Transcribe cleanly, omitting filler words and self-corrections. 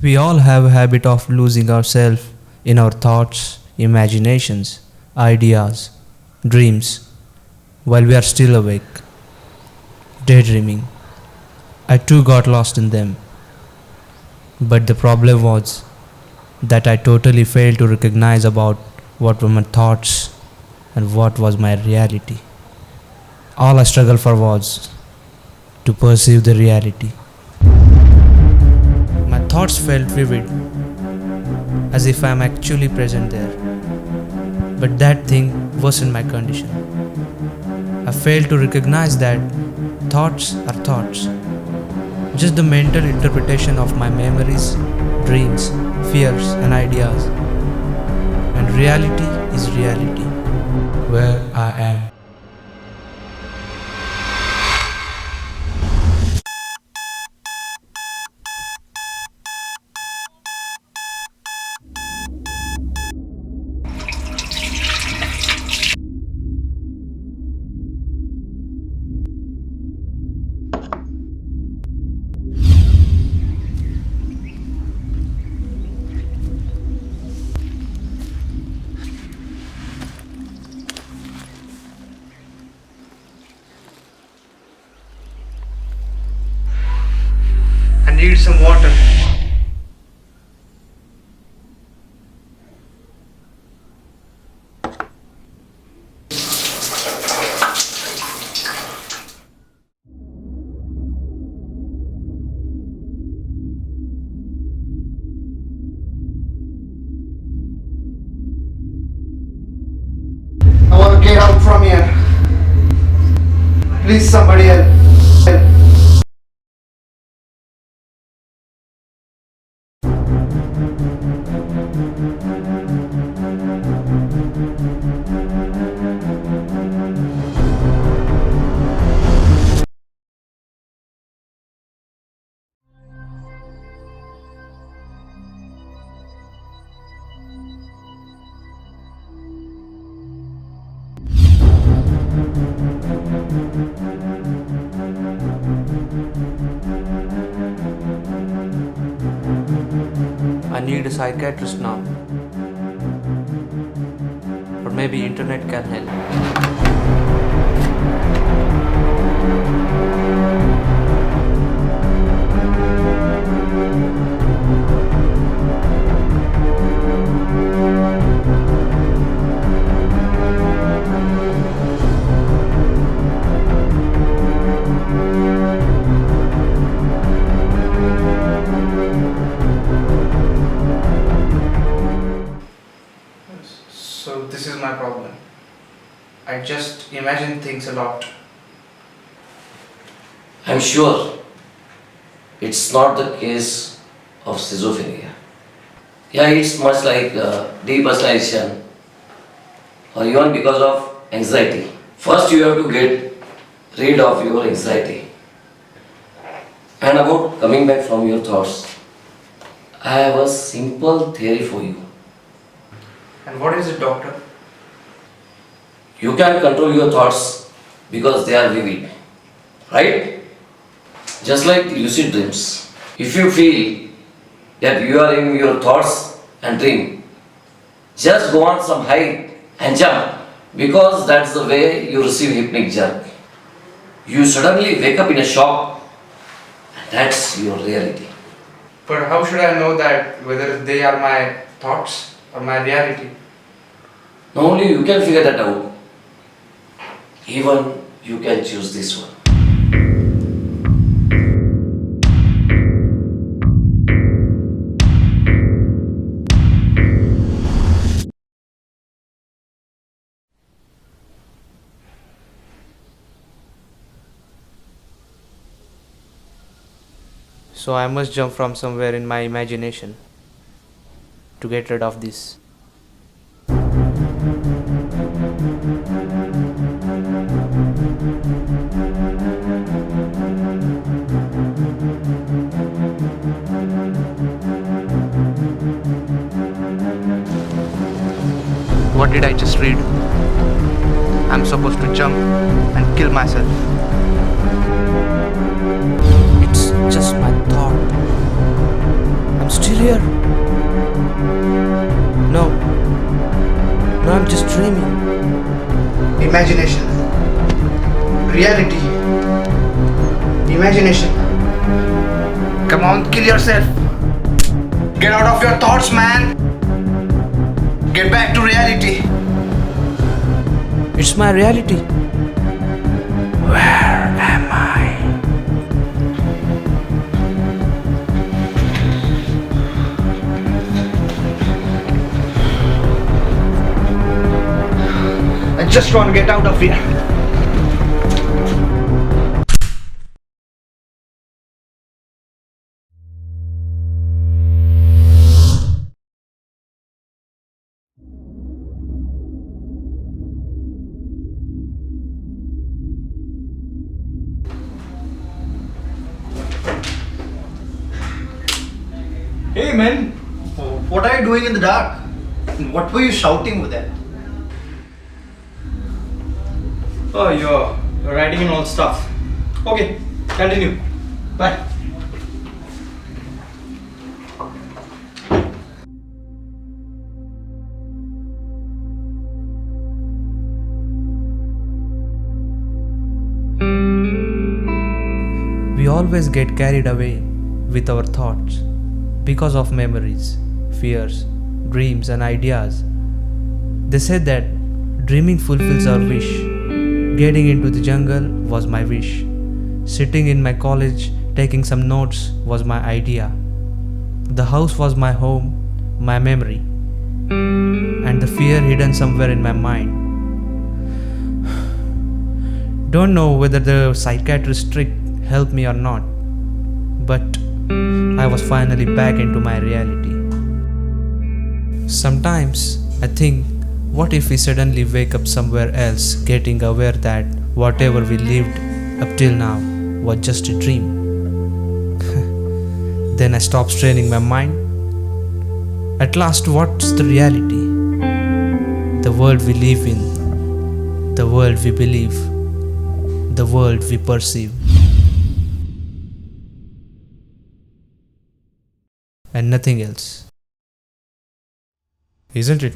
We all have a habit of losing ourselves in our thoughts, imaginations, ideas, dreams while we are still awake, daydreaming. I too got lost in them. But the problem was that I totally failed to recognize about what were my thoughts and what was my reality. All I struggled for was to perceive the reality. My thoughts felt vivid, as if I am actually present there. But that thing worsened my condition. I failed to recognize that thoughts are thoughts, just the mental interpretation of my memories, dreams, fears, and ideas. And reality is reality, where I am. I need some water. I want to get out from here. Please, somebody help. I need a psychiatrist now. Or maybe internet can help. So this is my problem. I just imagine things a lot. I'm sure it's not the case of schizophrenia. Yeah, it's much like depersonalization or even because of anxiety. First, you have to get rid of your anxiety. And about coming back from your thoughts, I have a simple theory for you. And what is it, doctor? You can control your thoughts because they are vivid, right? Just like lucid dreams. If you feel that you are in your thoughts and dream, just go on some height and jump because that's the way you receive hypnic jerk. You suddenly wake up in a shock and that's your reality. But how should I know that whether they are my thoughts or my reality? Not only you can figure that out, even you can choose this one. So I must jump from somewhere in my imagination to get rid of this. What did I just read? I'm supposed to jump and kill myself. It's just my thought. I'm still imagination. Reality. Imagination. Come on, kill yourself. Get out of your thoughts, man. Get back to reality. It's my reality. Where am I? I just want to get out of here. Hey man, what are you doing in the dark? What were you shouting with that? Oh, you're writing in all stuff. Okay, continue. Bye. We always get carried away with our thoughts because of memories, fears, dreams, and ideas. They said that dreaming fulfills our wish. Getting into the jungle was my wish. Sitting in my college taking some notes was my idea. The house was my home, my memory, and the fear hidden somewhere in my mind. Don't know whether the psychiatrist trick helped me or not, but I was finally back into my reality. Sometimes I think, what if we suddenly wake up somewhere else, getting aware that whatever we lived up till now was just a dream? Then I stop straining my mind. At last, what's the reality? The world we live in, the world we believe, the world we perceive. And nothing else. Isn't it?